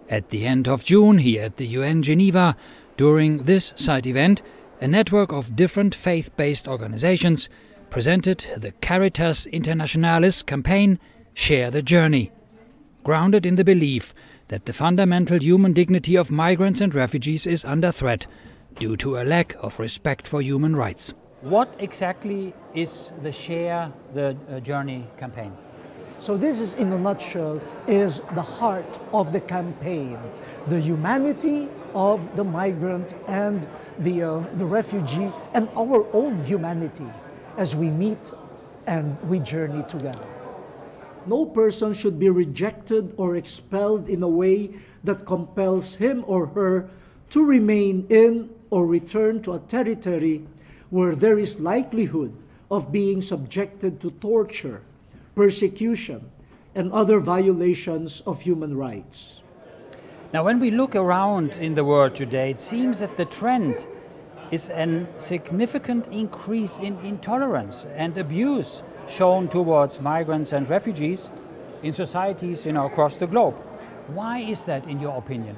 At the end of June, here at the UN Geneva, during this side event, a network of different faith-based organizations presented the Caritas Internationalis campaign Share the Journey, grounded in the belief that the fundamental human dignity of migrants and refugees is under threat due to a lack of respect for human rights. What exactly is the Share the Journey campaign? So this is, in a nutshell, is the heart of the campaign. The humanity of the migrant and the refugee, and our own humanity as we meet and we journey together. No person should be rejected or expelled in a way that compels him or her to remain in or return to a territory where there is likelihood of being subjected to torture, persecution, and other violations of human rights. Now, when we look around in the world today, it seems that the trend is a significant increase in intolerance and abuse shown towards migrants and refugees in societies, across the globe. Why is that, in your opinion?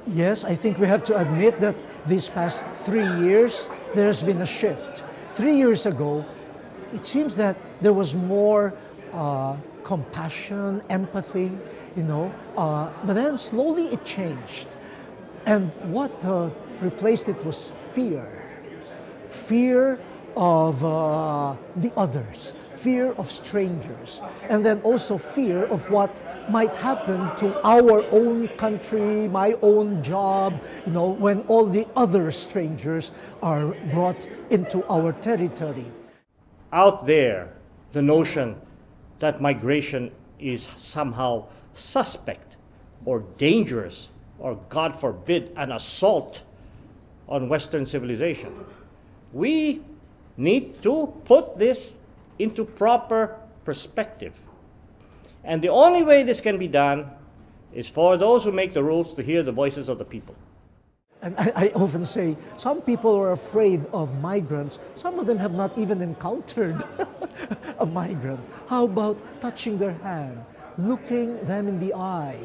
Yes, I think we have to admit that these past 3 years, there has been a shift. 3 years ago, it seems that there was more compassion, empathy, but then slowly it changed. And what replaced it was fear. Fear of the others, fear of strangers, and then also fear of what might happen to our own country, my own job, when all the other strangers are brought into our territory. Out there, the notion that migration is somehow suspect or dangerous or, God forbid, an assault on Western civilization. We need to put this into proper perspective. And the only way this can be done is for those who make the rules to hear the voices of the people. And I often say, some people are afraid of migrants. Some of them have not even encountered a migrant. How about touching their hand, looking them in the eye,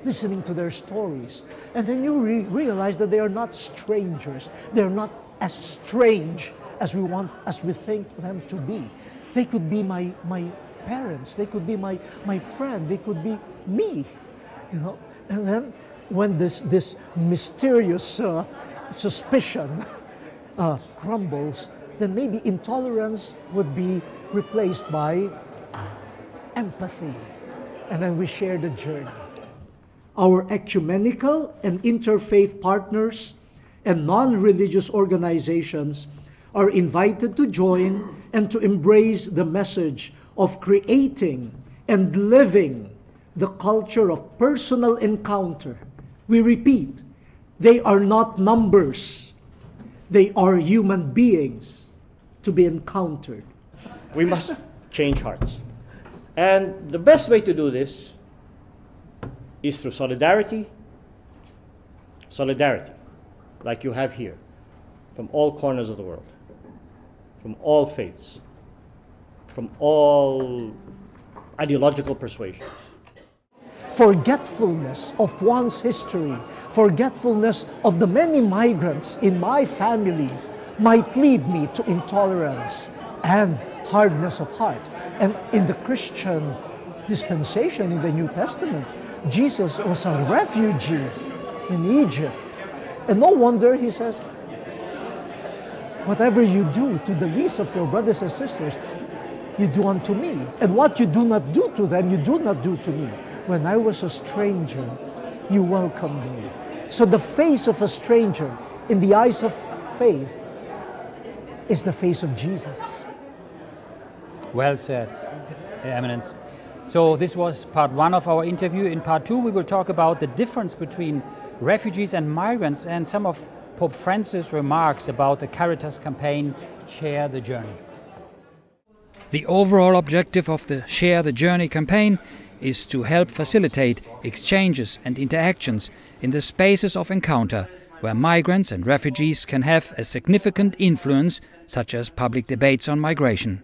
listening to their stories? And then you realize that they are not strangers. They're not as strange as we think them to be. They could be my parents. They could be my friend. They could be me. And then when this mysterious suspicion crumbles, then maybe intolerance would be replaced by empathy. And then we share the journey. Our ecumenical and interfaith partners and non-religious organizations are invited to join and to embrace the message of creating and living the culture of personal encounter. We repeat, they are not numbers. They are human beings to be encountered. We must change hearts. And the best way to do this is through solidarity. Solidarity, like you have here, from all corners of the world, from all faiths, from all ideological persuasions. Forgetfulness of one's history, forgetfulness of the many migrants in my family might lead me to intolerance and hardness of heart. And in the Christian dispensation in the New Testament, Jesus was a refugee in Egypt. And no wonder he says, whatever you do to the least of your brothers and sisters, you do unto me. And what you do not do to them, you do not do to me. When I was a stranger, you welcomed me. So the face of a stranger in the eyes of faith is the face of Jesus. Well said, Eminence. So this was part one of our interview. In part two, we will talk about the difference between refugees and migrants and some of Pope Francis' remarks about the Caritas campaign, Share the Journey. The overall objective of the Share the Journey campaign is to help facilitate exchanges and interactions in the spaces of encounter where migrants and refugees can have a significant influence, such as public debates on migration.